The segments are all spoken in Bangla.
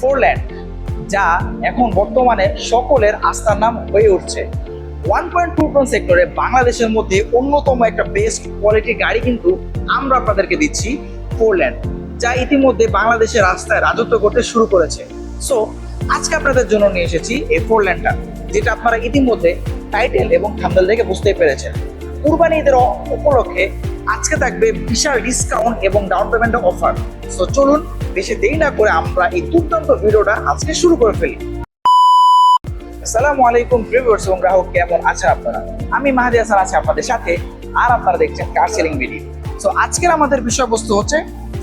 ফোরল্যান্ড, যা এখন বর্তমানে সকলের আস্থার নাম হয়ে উঠছে। 1.2 টন সেক্টরে বাংলাদেশের মধ্যে অন্যতম একটা বেস্ট কোয়ালিটি গাড়ি কিন্তু আমরা আপনাদেরকে দিচ্ছি ফোরল্যান্ড, যা ইতিমধ্যে বাংলাদেশের রাস্তায় রাজত্ব করতে শুরু করেছে। সো আজকে আপনাদের জন্য নিয়ে এসেছি এই ফোরল্যান্ডটা, যেটা আপনারা ইতিমধ্যে টাইটেল এবং থাম্বনেল দেখে বুঝতেই পেরেছেন। কুরবানি ঈদের উপলক্ষে আজকে থাকবে বিশাল ডিসকাউন্ট এবং ডাউন পেমেন্টের অফার। সো চলুন বেশি দেরি না করে আমরা এই দুর্দান্ত ভিডিওটা আজকে শুরু করে ফেলি। আসসালামু আলাইকুম ভিউয়ার্স এবং গ্রাহক, কেমন আছেন আপনারা? আমি মাহাদি হাসান আছি আপনাদের সাথে, আর আপনারা দেখছেন কার সেলিং ভিডিও। সো আজকের আমাদের বিষয়বস্তু হচ্ছে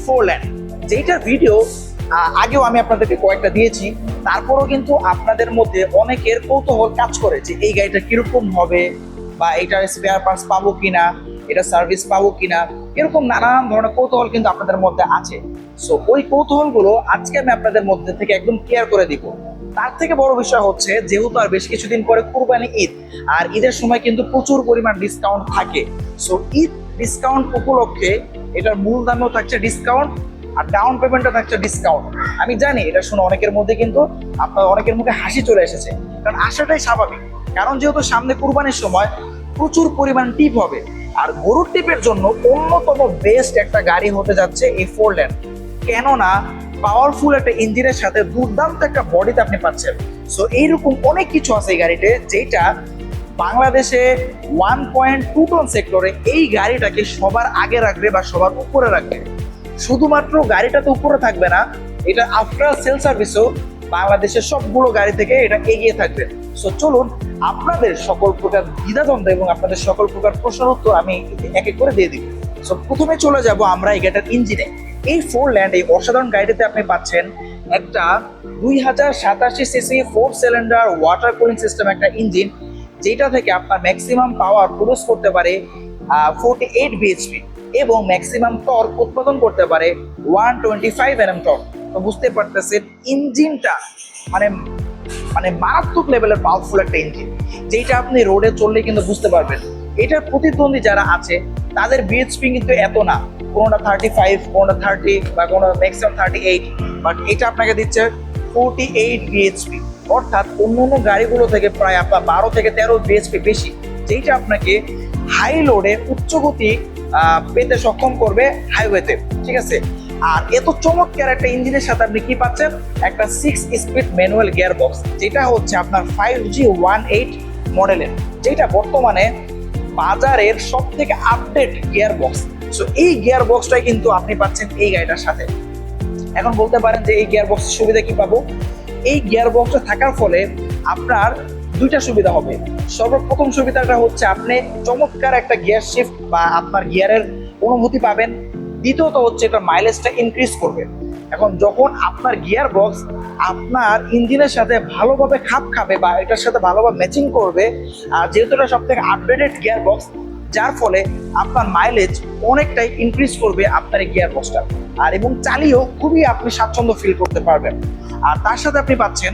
ফোরল্যান্ড, যেটার ভিডিও আগেও আমি আপনাদেরকে কয়েকটা দিয়েছি। তারপরও কিন্তু আপনাদের মধ্যে অনেকের কৌতূহল কাজ করে যে এই গাড়িটা কিরকম হবে, বা এটার স্পেয়ার পার্টস পাবো কিনা, এটা সার্ভিস পাবো কিনা, এরকম নানান ধরনের কৌতূহল কিন্তু আপনাদের মধ্যে আছে। সো ওই কৌতূহলগুলো আজকে আমি আপনাদের মধ্যে থেকে একদম ক্লিয়ার করে দিব। তার থেকে বড় বিষয় হচ্ছে, যেহেতু আর বেশ কিছুদিন পরে কুরবানি ঈদ, আর ঈদের সময় কিন্তু প্রচুর পরিমাণ ডিসকাউন্ট থাকে। সো ঈদ ডিসকাউন্ট উপলক্ষে এটার মূল দামেও থাকছে ডিসকাউন্ট, আর ডাউন পেমেন্টও থাকছে ডিসকাউন্ট। আমি জানি এটা শুনে অনেকের মধ্যে কিন্তু অনেকের মুখে হাসি চলে এসেছে, কারণ আসাটাই স্বাভাবিক। কারণ যেহেতু সামনে কুরবানির সময় প্রচুর পরিমাণ টিপ হবে, আর গরুর টিপের জন্য অন্যতম বেস্ট একটা গাড়ি হতে যাচ্ছে এই ফোরল্যান্ড। কেননা পাওয়ারফুল একটা ইঞ্জিনের সাথে দুর্দান্ত একটা বডিতে আপনি পাচ্ছেন। সো এইরকম অনেক কিছু আছে এই গাড়িতে, যেটা বাংলাদেশে 1.2 টন সেক্টরে এই গাড়িটাকে সবার আগে রাখবে বা সবার উপরে রাখবে। শুধুমাত্র গাড়িটা তো উপরে থাকবে না, এটা আফটার সেল সার্ভিসও বাংলাদেশের সবগুলো গাড়ি থেকে এটা এগিয়ে থাকবে। সো চলুন আপনাদের সকল প্রকার দ্বিধাদ্বন্দ্ব এবং আপনাদের সকল প্রকার প্রশ্নের উত্তর আমি এক এক করে দিয়ে দিব। সো প্রথমে চলে যাব আমরা এই গাড়িটার ইঞ্জিনে। এই ফোরল্যান্ড, এই অসাধারণ গাড়িতে আপনি পাচ্ছেন একটা 2087 CC 4 cylinder water cooling system একটা ইঞ্জিন, যেটা থেকে আপনার ম্যাক্সিমাম পাওয়ার প্রডিউস করতে পারে 48 বিএইচপি এবং ম্যাক্সিমাম টর্ক উৎপাদন করতে পারে 125 এনএম টর্ক। তো বুঝতে পারতেছেন ইঞ্জিনটা মানে মারাত্মক লেভেলের পাওয়ারফুল একটা ইঞ্জিন, যেটা আপনি রোডে চললে কিন্তু বুঝতে পারবেন। এটার প্রতিদ্বন্দ্বী যারা আছে তাদের বিএইচপি কিন্তু এত না, কোনোটা 35, কোনোটা 30, বা কোনো ম্যাক্সিমাম 38, বাট এটা আপনাকে দিচ্ছে 48 বিএইচপি, অর্থাৎ অন্য গাড়িগুলো থেকে প্রায় আপনার 12 থেকে 13 বিএইচপি বেশি, যেটা আপনাকে হাই লোডে উচ্চ গতি পেতে সক্ষম করবে হাইওয়েতে। ঠিক আছে, আর এত চমৎকার একটা ইঞ্জিনের সাথে আপনি কি পাচ্ছেন, একটা 6 স্পিড ম্যানুয়াল গিয়ার বক্স, যেটা হচ্ছে আপনার 5G18 মডেলের, যেটা বর্তমানে বাজারের সব থেকে আপডেট গিয়ার বক্স। সো এই গিয়ার বক্সটাই কিন্তু আপনি পাচ্ছেন এই গাড়িটার সাথে। এখন বলতে পারেন যে এই গিয়ার বক্সের সুবিধা কি পাবো? এই গিয়ার বক্সটা থাকার ফলে আপনার দুইটা সুবিধা হবে। সর্বপ্রথম সুবিধাটা হচ্ছে আপনি চমৎকার একটা গিয়ার শিফট বা আপনার গিয়ারের অনুভূতি পাবেন। দ্বিতীয়ত হচ্ছে এটা মাইলেজটা ইনক্রিজ করবে। এখন যখন আপনার গিয়ার বক্স আপনার ইঞ্জিনের সাথে ভালোভাবে খাপ খাবে বা এটার সাথে ভালোভাবে ম্যাচিং করবে, আর যেহেতু এটা সব থেকে আপডেটেড গিয়ার বক্স, যার ফলে আপনার মাইলেজ অনেকটাই ইনক্রিজ করবে আপনার এই গিয়ার বক্সটা, আর এবং চালিয়েও খুবই আপনি স্বাচ্ছন্দ্য ফিল করতে পারবেন। আর তার সাথে আপনি পাচ্ছেন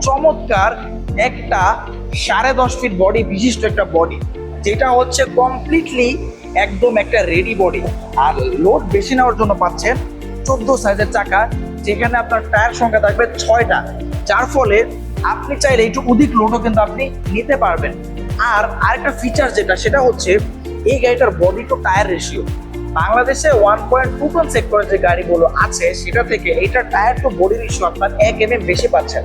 চমৎকার একটা 10.5 ফিট বডি বিশিষ্ট একটা বডি, যেটা হচ্ছে কমপ্লিটলি একদম একটা রেডি বডি। আর লোড বেশি নেওয়ার জন্য পাচ্ছেন 14 সাইজের চাকা, যেখানে আপনার টায়ার সংখ্যা থাকবে 6টা, যার ফলে আপনি চাইলে একটু অধিক লোডও কিন্তু আপনি নিতে পারবেন। আর আরেকটা ফিচার যেটা, সেটা হচ্ছে এই গাড়িটার বডি টু টায়ার রেশিও। বাংলাদেশে 1.2 টন সেক্টরের যে গাড়িগুলো আছে সেটা থেকে এইটার টায়ার টু বডি রেশিও আপনার 1 mm বেশি পাচ্ছেন,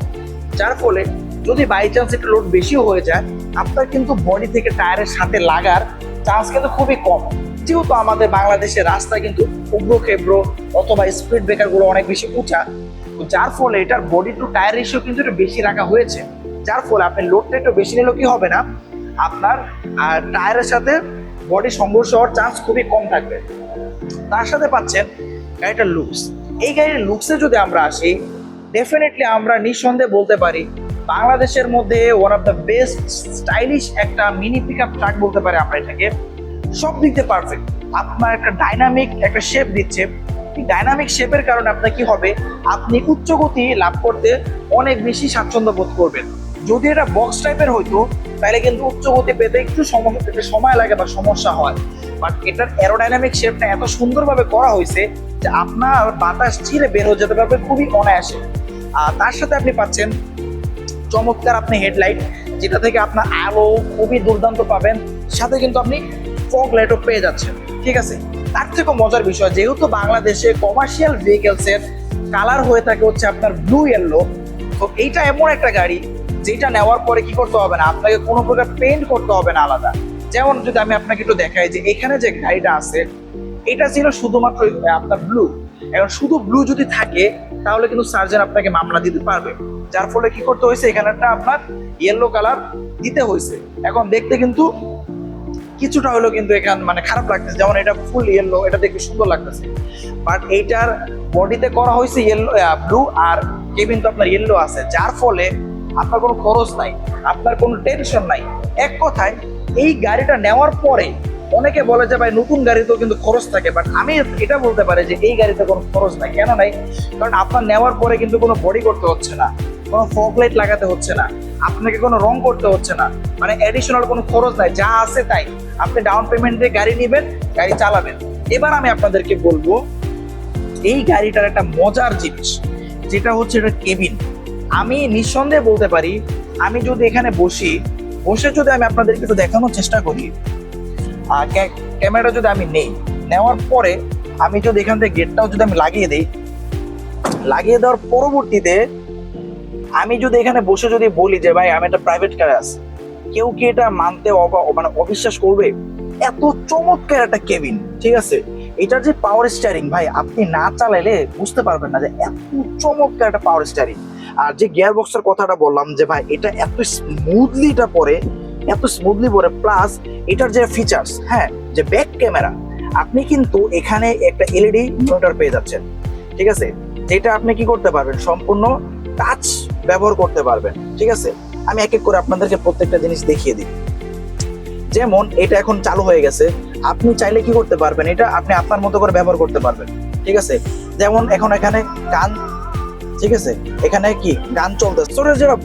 যার ফলে যদি বাই চান্স একটু লোড বেশিও হয়ে যায়, আপনার কিন্তু বডি থেকে টায়ারের সাথে লাগার চান্স কিন্তু খুবই কম। যেহেতু আমাদের বাংলাদেশের রাস্তা কিন্তু উগ্র খেব্র অথবা স্পিড ব্রেকারগুলো অনেক বেশি উঁচা, যার ফলে এটার বডি টু টায়ার রেশিও কিন্তু একটু বেশি রাখা হয়েছে, যার ফলে আপনি লোডটা একটু বেশি নিলেও কি হবে না, আপনার টায়ারের সাথে বডি সংঘর্ষ হওয়ার চান্স খুবই কম থাকবে। তার সাথে পাচ্ছেন গাড়িটার লুকস। এই গাড়ির লুকসে যদি আমরা আসি, ডেফিনেটলি আমরা নিঃসন্দেহে বলতে পারি বাংলাদেশের মধ্যে one of the best stylish একটা মিনি পিক আপ ট্রাক বলতে পারি আমরা এটাকে। সব দিক দিয়ে পারফেক্ট, আপনার একটা ডাইনামিক একটা শেপ দিচ্ছে। ডাইনামিক শেপের কারণে আপনার কি হবে, আপনি উচ্চ গতি লাভ করতে অনেক বেশি স্বাচ্ছন্দ্য বোধ করবেন। যদি এটা বক্স টাইপের হইতো তাহলে কিন্তু উচ্চ গতি পেতে একটু সময় লাগে বা সমস্যা হয়, বাট এটার অ্যারোডাইনামিক শেপটা এত সুন্দরভাবে করা হয়েছে যে আপনার বাতাস চিরে বের হয়ে যেতে পারবে খুবই অনায়াসে। আর তার সাথে আপনি পাচ্ছেন চমৎকার আপনি হেডলাইট, যেটা থেকে আপনার আলো খুবই দুর্দান্ত পাবেন, সাথে কিন্তু আপনি ফগ লাইটও পেয়ে যাচ্ছেন। ঠিক আছে, তার থেকেও মজার বিষয়, যেহেতু বাংলাদেশে কমার্শিয়াল ভেহিকেলসের কালার হয়ে থাকে হচ্ছে আপনার ব্লু ইয়েলো, তো এইটা এমন একটা গাড়ি যেটা নেওয়ার পরে কি করতে হবে না, আপনাকে কোনো প্রকার পেইন্ট করতে হবে না আলাদা। যেমন যদি আমি আপনাকে একটু দেখাই যে এখানে যে গাড়িটা আছে এটা ছিল শুধুমাত্র আপনার ব্লু, এখন শুধু ব্লু যদি থাকে তাহলে কিন্তু সার্জন আপনাকে মামলা দিতে পারবে, যার ফলে কি করতে হয়েছে এখানেটা আপনার ইয়েলো কালার দিতে হয়েছে। এখন দেখতে কিন্তু কিছুটা হলো কিন্তু এখানে মানে খারাপ লাগতেছে, যেমন এটা ফুল ইয়েলো, এটা দেখতে সুন্দর লাগতেছে, বাট এইটার বডিতে করা হয়েছে ইয়েলো ব্লু, আর কেবিন তো আপনার ইয়েলো আছে, যার ফলে আপনার কোনো খরচ নাই, আপনার কোনো টেনশন নাই। এক কথায় এই গাড়িটা নেওয়ার পরে অনেকে বলে যে ভাই নতুন গাড়িতেও কিন্তু খরচ থাকে, বাট আমি এটা বলতে পারি যে এই গাড়িতে কোনো খরচ নাই। কেন নাই? কারণ আপনার নেওয়ার পরে কিন্তু কোনো বডি করতে হচ্ছে না, কোনো ফগ লাইট লাগাতে হচ্ছে না, আপনাকে কোনো রং করতে হচ্ছে না, মানে অ্যাডিশনাল কোনো খরচ নাই, যা আছে তাই। আপনি ডাউন পেমেন্ট দিয়ে গাড়ি নেবেন, গাড়ি চালাবেন। এবার আমি আপনাদেরকে বলবো এই গাড়িটার একটা মজার জিনিস, যেটা হচ্ছে এটা কেবিন। আমি নিঃসন্দেহে বলতে পারি, আমি যদি এখানে বসে যদি আমি আপনাদেরকে একটু দেখানোর চেষ্টা করি, ক্যামেরাটা যদি আমি নেই, নেওয়ার পরে আমি যদি এখান থেকে গেটটাও যদি আমি লাগিয়ে দিই, লাগিয়ে দেওয়ার পরবর্তীতে আমি যদি এখানে বসে যদি বলি যে ভাই আমি একটা প্রাইভেট কারে আছি, কেউ কি এটা মানতে মানে অবিশ্বাস করবে? এত চমৎকার একটা কেবিন। ঠিক আছে, এটার যে পাওয়ার স্টিয়ারিং ভাই, আপনি না চালাইলে বুঝতে পারবেন না যে এত চমৎকার একটা পাওয়ার স্টিয়ারিং। আর যে গিয়ার বক্সের কথাটা বললাম যে ভাই এটা এত স্মুথলি পরে, প্লাস এটার যে ফিচার্স, হ্যাঁ, যে ব্যাক ক্যামেরা, আপনি কিন্তু এখানে একটা এলইডি মনিটর পেয়ে যাচ্ছেন। ঠিক আছে, যেটা আপনি কি করতে পারবেন, সম্পূর্ণ টাচ ব্যবহার করতে পারবেন। ঠিক আছে, আমি এক এক করে আপনাদেরকে প্রত্যেকটা জিনিস দেখিয়ে দিই। যেমন এটা এখন চালু হয়ে গেছে, আপনি চাইলে কি করতে পারবেন, এটা আপনি আপনার মতো করে ব্যবহার করতে পারবেন। ঠিক আছে, যেমন এখন এখানে গান, ঠিক আছে, এখানে কি গান চলতেছে,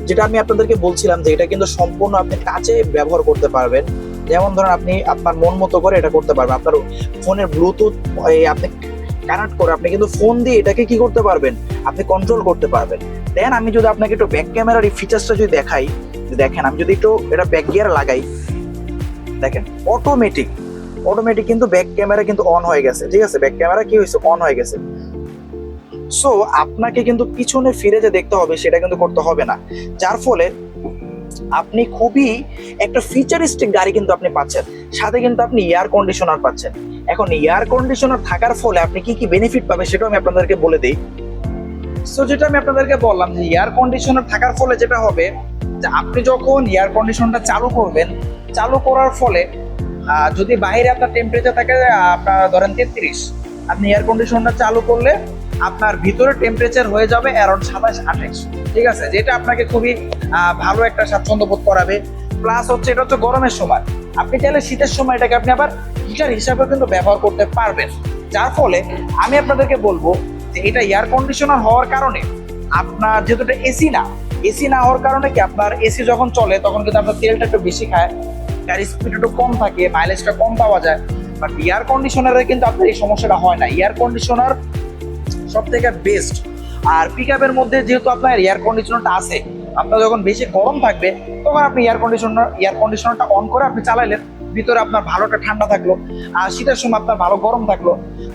যেটা আমি আপনাদেরকে বলছিলাম যে এটা কিন্তু সম্পূর্ণ আপনি টাচে ব্যবহার করতে পারবেন। যেমন ধরেন আপনি আপনার মন মতো করে এটা করতে পারবেন, আপনার ফোনের ব্লুটুথ আপনি কানেক্ট করে আপনি কিন্তু ফোন দিয়ে এটাকে কি করতে পারবেন, আপনি কন্ট্রোল করতে পারবেন। দেন আমি যদি আপনাকে একটু ব্যাক ক্যামেরার এই ফিচার্সটা যদি দেখাই, দেখেন আমি যদি একটু এটা ব্যাক গিয়ার লাগাই, দেখেন অটোমেটিক কিন্তু ব্যাক ক্যামেরা কিন্তু অন হয়ে গেছে। ঠিক আছে, ব্যাক ক্যামেরা কি হয়েছে, অন হয়ে গেছে। সো আপনাকে কিন্তু পিছনে ফিরে যে দেখতে হবে সেটা কিন্তু করতে হবে না, যার ফলে আপনি খুবই একটা ফিচারিস্টিক গাড়ি কিন্তু আপনি পাচ্ছেন। সাথে কিন্তু আপনি এয়ার কন্ডিশনার পাচ্ছেন। এখন এয়ার কন্ডিশনার থাকার ফলে আপনি কি কি বেনিফিট পাবেন সেটাও আমি আপনাদেরকে বলে দিই। সো যেটা আমি আপনাদেরকে বললাম যে এয়ার কন্ডিশনার থাকার ফলে যেটা হবে যে আপনি যখন এয়ার কন্ডিশনটা চালু করবেন, চালু করার ফলে যদি বাইরে আপনার টেম্পারেচার থাকে আপনার ধরেন 33, আপনি এয়ার কন্ডিশনটা চালু করলে আপনার ভিতরে টেম্পারেচার হয়ে যাবে অ্যারাউন্ড 27-28। ঠিক আছে, যেটা আপনাকে খুবই ভালো একটা স্বাচ্ছন্দ্য বোধ করাবে। প্লাস হচ্ছে এটা হচ্ছে গরমের সময়, আপনি চাইলে শীতের সময় এটাকে আপনি আবার হিটার হিসাবে কিন্তু ব্যবহার করতে পারবেন। যার ফলে আমি আপনাদেরকে বলবো যে এটা এয়ার কন্ডিশনার হওয়ার কারণে আপনার যেহেতু এটা এসি না হওয়ার কারণে কি আপনার এসি যখন চলে তখন কিন্তু আপনার তেলটা একটু বেশি খায়, গাড়ির স্পিড একটু কম থাকে, মাইলেজটা কম পাওয়া যায়। বাট এয়ার কন্ডিশনারে কিন্তু আপনার এই সমস্যাটা হয় না। এয়ার কন্ডিশনার সব থেকে বেস্ট। আর পিক আপের মধ্যে যেহেতু আপনার এয়ার কন্ডিশনারটা আছে, আপনার যখন বেশি গরম থাকবে তখন আপনি এয়ার কন্ডিশনারটা অন করে আপনি চালাইলেন, ভিতরে আপনার ভালোটা ঠান্ডা থাকলো, আর শীতের সময় আপনার ভালো গরম থাকলো।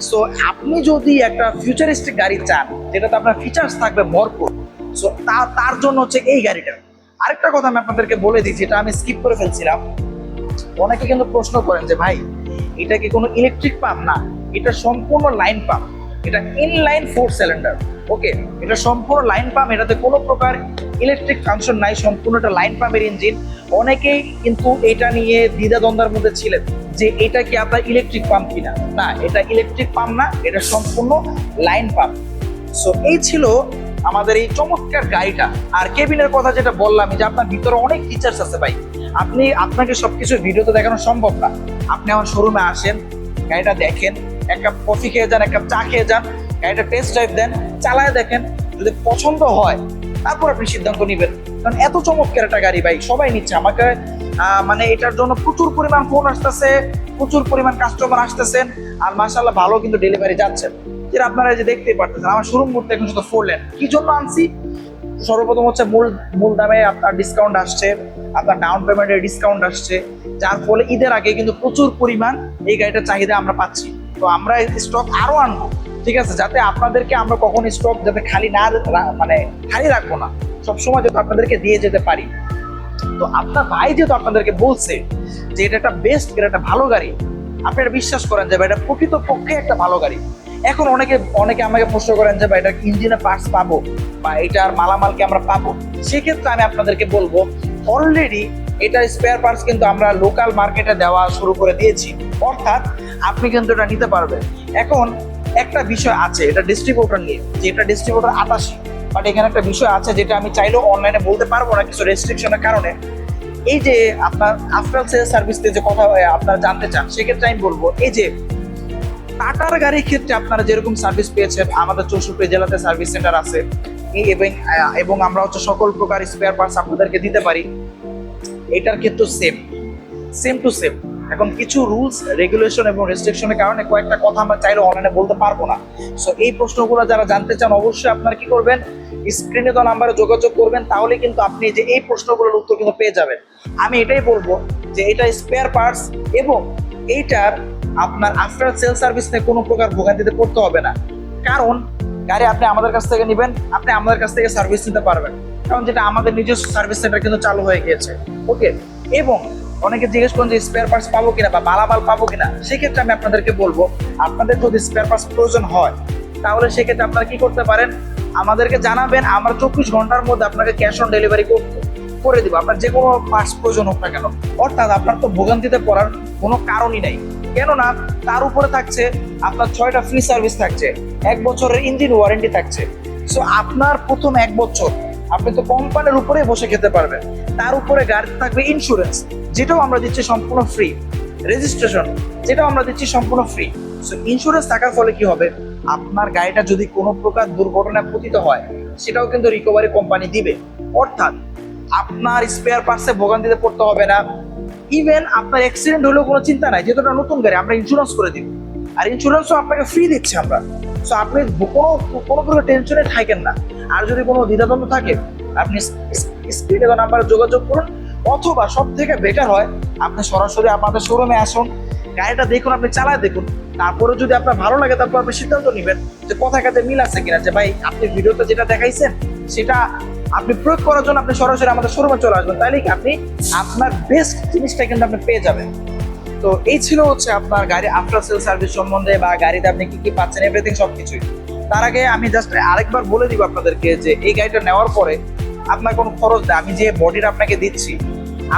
সো আপনি যদি একটা ফিউচারিস্টিক গাড়ি চান যেটাতে আপনার ফিচার্স থাকবে ভরপুর, সো তার জন্য হচ্ছে এই গাড়িটা। আরেকটা কথা আমি আপনাদেরকে বলে দিই, যেটা আমি স্কিপ করে ফেলছিলাম। অনেকে কিন্তু প্রশ্ন করেন যে ভাই এটা কি কোনো ইলেকট্রিক পাম্প? না, এটা সম্পূর্ণ লাইন পাম্প। এটা ইনলাইন 4 সিলিন্ডার। ওকে, এটা সম্পূর্ণ লাইন পাম্প, এটাতে কোনো প্রকার ইলেকট্রিক ফাংশন নাই, সম্পূর্ণ একটা লাইন পাম্পের ইঞ্জিন। অনেকেই কিন্তু এটা নিয়ে দ্বিধাদ্বন্দ্বের মধ্যে ছিলেন যে এটা কি আপনার ইলেকট্রিক পাম্প কিনা। না, এটা ইলেকট্রিক পাম্প না, এটা সম্পূর্ণ লাইন পাম্প। সো এই ছিল আমাদের এই চমৎকার গাড়িটা। আর কেবিনের কথা যেটা বললাম যে আপনার ভিতরে অনেক ফিচার্স আছে ভাই, আপনাকে সবকিছু ভিডিওতে দেখানো সম্ভব না। আপনি আমার শোরুমে আসেন, গাড়িটা দেখেন, এক কাপ কফি খেয়ে যান, এক কাপ চা খেয়ে যান, গাড়িটা টেস্ট ড্রাইভ দেন, চালায় দেখেন, যদি পছন্দ হয় তারপর আপনি সিদ্ধান্ত নেবেন। কারণ এত চমৎকার একটা গাড়ি ভাই, সবাই নিচ্ছে আমাকে। মানে এটার জন্য প্রচুর পরিমাণ ফোন আসতেছে, প্রচুর পরিমাণ কাস্টমার আসতেছেন, আর মাশাআল্লাহ ভালো কিন্তু ডেলিভারি যাচ্ছে। যেটা আপনারা যে দেখতেই পারতেছেন, আমার শোরুম করতে এখন শুধু 4 লেন। কি জন্য আনছি? সর্বপ্রথম হচ্ছে মূল দামে আপনার ডিসকাউন্ট আসছে, আপনার ডাউন পেমেন্টের ডিসকাউন্ট আসছে, যার ফলে ঈদের আগে কিন্তু প্রচুর পরিমাণ এই গাড়িটার চাহিদা আমরা পাচ্ছি। তো আমরা স্টক আরো আনবো, ঠিক আছে, যাতে আপনাদেরকে আমরা কখন স্টক যাতে খালি না মানে খালি রাখবো না, সবসময় যাতে আপনাদেরকে দিয়ে যেতে পারি। তো আপনার ভাই যেহেতু আপনাদেরকে বলছে যে এটা একটা বেস্ট, এটা ভালো গাড়ি, আপনারা বিশ্বাস করেন যে এটা প্রকৃতপক্ষে একটা ভালো গাড়ি। এখন অনেকে আমাকে প্রশ্ন করেন যে ভাই এটা ইঞ্জিনের পার্টস পাবো বা এটার মালামালকে আমরা পাবো। সেক্ষেত্রে আমি আপনাদেরকে বলবো অলরেডি এটার স্পেয়ার পার্টস কিন্তু আমরা লোকাল মার্কেটে দেওয়া শুরু করে দিয়েছি, অর্থাৎ আপনি কিন্তু এটা নিতে পারবেন। এখন একটা বিষয় আছে এটা ডিস্ট্রিবিউটর নিয়ে, যে এটা ডিস্ট্রিবিউটর 88, বাট এখানে একটা বিষয় আছে যেটা আমি চাইলেও অনলাইনে বলতে পারবো না কিছু রেস্ট্রিকশনের কারণে। এই যে আপনার আফটার সেল সার্ভিস যে কথা আপনারা জানতে চান, সেক্ষেত্রে আমি বলবো এই যে টাটার গাড়ির ক্ষেত্রে আপনারা যেরকম সার্ভিস পেয়েছেন, আমাদের 64 জেলাতে সার্ভিস সেন্টার আছে, এবং আমরা হচ্ছে সকল প্রকার স্পেয়ার পার্টস আপনাদেরকে দিতে পারি। এটার ক্ষেত্রে সেম টু সেম। এখন কিছু রুলস রেগুলেশন এবং রেস্ট্রিকশনের কারণে কয়েকটা কথা আমরা চাইলে অনলাইনে বলতে পারবো না। সো এই প্রশ্নগুলো যারা জানতে চান অবশ্যই আপনারা কি করবেন, স্ক্রিনে দেওয়া নাম্বারে যোগাযোগ করবেন, তাহলে কিন্তু আপনি যে এই প্রশ্নগুলোর উত্তর কিন্তু পেয়ে যাবেন। আমি এটাই বলবো যে এটা স্পেয়ার পার্টস এবং এইটার আপনার আফটার সেল সার্ভিস নিয়ে কোনো প্রকার ভোগান্তিতে পড়তে হবে না, কারণ গাড়ি আপনি আমাদের কাছ থেকে নেবেন, আপনি আমাদের কাছ থেকে সার্ভিস নিতে পারবেন, কারণ যেটা আমাদের নিজস্ব সার্ভিস সেন্টার কিন্তু চালু হয়ে গিয়েছে। ওকে, এবং অনেকে জিজ্ঞেস করেন যে স্পেয়ার পার্টস পাবো কিনা বা মালামাল পাবো কিনা। সেক্ষেত্রে আমি আপনাদেরকে বলবো আপনাদের যদি স্পেয়ার পার্টস প্রয়োজন হয় তাহলে সেক্ষেত্রে আপনারা কি করতে পারেন, আমাদেরকে জানাবেন, আমরা 24 ঘন্টার মধ্যে আপনাকে ক্যাশ অন ডেলিভারি করে দিব, আপনার যে কোনো পার্টস প্রয়োজন হোক না কেন। অর্থাৎ আপনার তো ভোগান্তিতে পড়ার কোনো কারণই নাই, কেননা তার উপরে থাকছে আপনার 6টা ফ্রি সার্ভিস থাকছে, 1 বছরের ইঞ্জিন ওয়ারেন্টি থাকছে। সো আপনার প্রথম 1 বছর আপনি তো কোম্পানির উপরে বসে খেতে পারবেন, তার উপরে গাড়িতে থাকবে ইন্স্যুরেন্স, যেটাও আমরা দিচ্ছি সম্পূর্ণ ফ্রি, রেজিস্ট্রেশন যেটাও আমরা দিচ্ছি সম্পূর্ণ ফ্রি। সো ইন্স্যুরেন্স থাকার ফলে কি হবে, আপনার গাড়িটা যদি কোনো প্রকার দুর্ঘটনায় পতিত হয় সেটাও কিন্তু রিকভারি কোম্পানি দিবে, অর্থাৎ আপনার স্পেয়ার পার্টসে ভোগান্তিতে পড়তে হবে না। ইভেন আপনার অ্যাক্সিডেন্ট হলেও কোনো চিন্তা নাই, যেহেতু এটা নতুন গাড়ি আমরা ইন্স্যুরেন্স করে দিব, আর ইন্স্যুরেন্সও আপনাকে ফ্রি দিচ্ছি আমরা। সো আপনি কোনো প্রকার টেনশনে থাকেন না। আর যদি কোনো দ্বিধাদ্বন্দ্ব থাকে আপনি স্ক্রিনে দেওয়া নাম্বারে যোগাযোগ করুন, অথবা সব থেকে বেটার হয় আপনি সরাসরি আমাদের শোরুমে আসুন, গাড়িটা দেখুন, আপনি চালায় দেখুন, তারপরে যদি আপনার ভালো লাগে তারপর আপনি সিদ্ধান্ত নেবেন যে কথায় কাজে মিল আছে কিনা, যে ভাই আপনি ভিডিওতে যেটা দেখাইছেন সেটা আপনি প্রয়োগ করার জন্য আপনি সরাসরি আমাদের শোরুমে চলে আসবেন, তাইলে কি আপনি আপনার বেস্ট জিনিসটা কিন্তু আপনি পেয়ে যাবেন। তো এই ছিল হচ্ছে আপনার গাড়ি আফটার সেল সার্ভিস সম্বন্ধে, বা গাড়িতে আপনি কি কি পাচ্ছেন, এভরিথিং সবকিছুই। তার আগে আমি জাস্ট আরেকবার বলে দিব আপনাদেরকে যে এই গাড়িটা নেওয়ার পরে আপনার কোনো খরচ নেই, আমি যে বডিটা আপনাকে দিচ্ছি,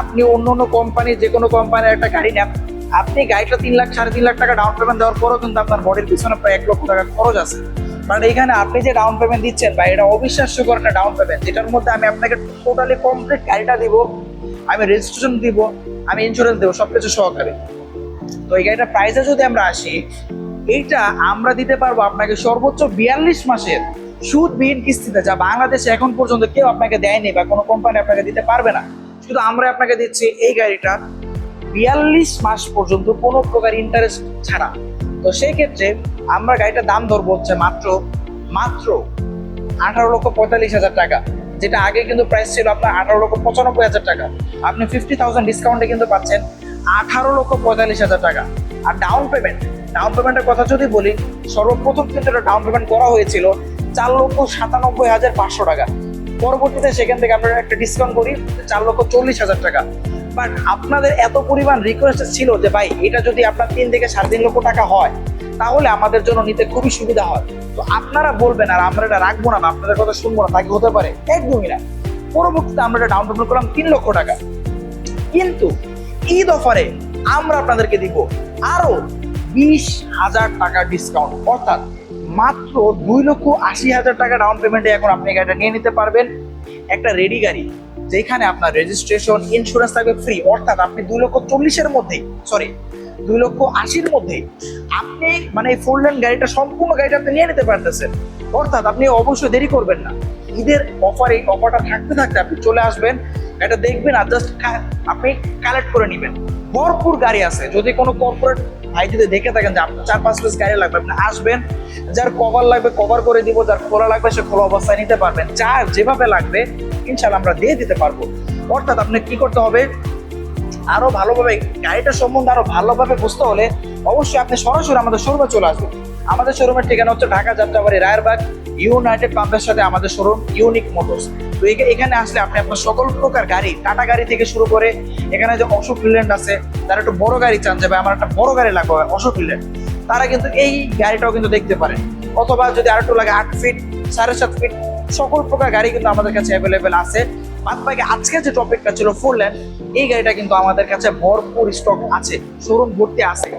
আপনি অন্য কোম্পানি যে কোনো কোম্পানির একটা গাড়ি নেন, আপনি গাড়িটা 3 লাখ 3.5 লাখ টাকা ডাউন পেমেন্ট দেওয়ার পরও কিন্তু আপনার বডির পিছনে প্রায় 1 লক্ষ টাকা খরচ আছে। বাট এখানে আপনি যে ডাউন পেমেন্ট দিচ্ছেন বা এটা অবিশ্বাস্যকর একটা ডাউন পেমেন্ট, যেটার মধ্যে আমি আপনাকে টোটালি কমপ্লিট গাড়িটা দিব, আমি রেজিস্ট্রেশন দিব, আমি ইন্স্যুরেন্স দেবো সবকিছু সহকারে। তো এই গাড়িটার প্রাইসে যদি আমরা আসি, এইটা আমরা দিতে পারবো আপনাকে সর্বোচ্চ 42 মাসের সুদবিহীন কিস্তিতে, যা বাংলাদেশে এখন পর্যন্ত কেউ আপনাকে দেয়নি বা কোনো কোম্পানি আপনাকে দিতে পারবে না। শুধু আমরা আপনাকে দিচ্ছি এই গাড়িটা 42 মাস পর্যন্ত কোনো প্রকার ইন্টারেস্ট ছাড়া। তো সেই ক্ষেত্রে আমরা গাড়িটার দাম ধরবো হচ্ছে মাত্র 18,45,000 টাকা, যেটা আগে কিন্তু প্রাইস ছিল আপনার 18,95,000 টাকা। আপনি 50,000 ডিসকাউন্টে কিন্তু পাচ্ছেন 18,45,000 টাকা। আর ডাউন পেমেন্টের কথা যদি বলি, সর্বপ্রথম কিন্তু এটা ডাউন পেমেন্ট করা হয়েছিল 4,97,500 টাকা। পরবর্তীতে সেখান থেকে আমরা একটা ডিসকাউন্ট করি 4,40,000 টাকা। বাট আপনাদের এত পরিমাণ রিকোয়েস্ট ছিল যে ভাই এটা যদি আপনার 3 থেকে 3.5 লক্ষ টাকা হয় তাহলে আমাদের জন্য নিতে খুবই সুবিধা হয়। তো আপনারা বলবেন আর আমরা এটা রাখবো না, আপনাদের কথা শুনবো না, তাকে হতে পারে, একদমই না। পরবর্তীতে আমরা এটা ডাউন পেমেন্ট করলাম 3 লক্ষ টাকা, কিন্তু ঈদ অফারে আমরা আপনাদেরকে দিব আরো 20,000 টাকা ডিসকাউন্ট, অর্থাৎ মাত্র 2,80,000 টাকা ডাউন পেমেন্টে এখন আপনি গাড়িটা নিয়ে নিতে পারবেন। একটা রেডি গাড়ি যেখানে আপনার রেজিস্ট্রেশন ইন্স্যুরেন্স থাকবে ফ্রি, অর্থাৎ আপনি 2,40,000-এর মধ্যেই 2,80,000-এর মধ্যেই আপনি মানে এই 4 লেন গাড়িটা সম্পূর্ণ গাড়িটা আপনি নিয়ে নিতে পারতেছেন। অর্থাৎ আপনি অবশ্যই দেরি করবেন না, ঈদের অফার, এই অফারটা থাকতে থাকতে আপনি চলে আসবেন, এটা দেখবেন আর জাস্ট আপনি কালেক্ট করে নেবেন। ভরপুর গাড়ি আছে। যদি কোনো কর্পোরেট ভাই যদি দেখে থাকেন যে আপনার 4-5 পিস গাড়ি লাগবে, আপনি আসবেন, যার কভার লাগবে কভার করে দিব, যার খোলা লাগবে সে খোলা অবস্থায় নিতে পারবেন, যার যেভাবে লাগবে ইনশাল্লাহ আমরা দিয়ে দিতে পারবো। অর্থাৎ আপনি কি করতে হবে, আরো ভালোভাবে গাড়িটার সম্বন্ধে আরো ভালোভাবে বুঝতে হলে অবশ্যই আপনি সরাসরি আমাদের শোরুমে চলে আসবেন। আমাদের শোরুমের ঠিকানা হচ্ছে ঢাকা যাত্রাবাড়ি রায়েরবাগ ইউনাইটেড পাম্পের সাথে আমাদের শোরুম ইউনিক মোটরস। তো এখানে আসলে আপনি আপনার সকল প্রকার গাড়ি, টাটা গাড়ি থেকে শুরু করে এখানে যে অশোক লিল্যান্ড আছে, তারা একটু বড় গাড়ি চান যে ভাই আমার একটা বড় গাড়ি লাগবে অশোক লিল্যান্ড, তারা কিন্তু এই গাড়িটাও কিন্তু দেখতে পারেন। অথবা যদি আরেকটু লাগে 8 ফিট 7.5 ফিট, সকল প্রকার গাড়ি কিন্তু আমাদের কাছে অ্যাভেলেবেল আছে। বাদ বাকি আজকে যে টপিকটা ছিল 4 লেন, এই গাড়িটা কিন্তু আমাদের কাছে ভরপুর স্টক আছে, শোরুম ভর্তি আছে,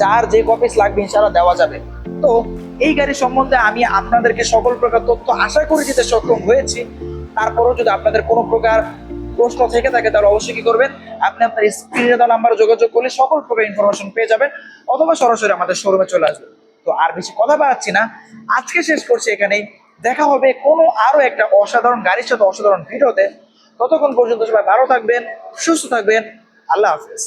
যার যে কপিস লাগবে ইনশাআল্লাহ দেওয়া যাবে। তো এই গাড়ি সম্বন্ধে আমি আপনাদেরকে সকল প্রকার তথ্য আশা করি দিতে সক্ষম হয়েছি। তারপরেও যদি আপনাদের কোনো প্রকার প্রশ্ন থেকে থাকে তাহলে অবশ্যই কি করবেন, আপনি আপনার স্ক্রিনে দেওয়া নাম্বারে যোগাযোগ করলে সকল প্রকার ইনফরমেশন পেয়ে যাবেন, অথবা সরাসরি আমাদের শোরুমে চলে আসবেন। তো আর বেশি কথা বাড়াচ্ছি না, আজকে শেষ করছি এখানেই। দেখা হবে কোনো আরো একটা অসাধারণ গাড়ির সাথে অসাধারণ ভিডিওতে। ততক্ষণ পর্যন্ত সবাই ভালো থাকবেন, সুস্থ থাকবেন। আল্লাহ হাফেজ।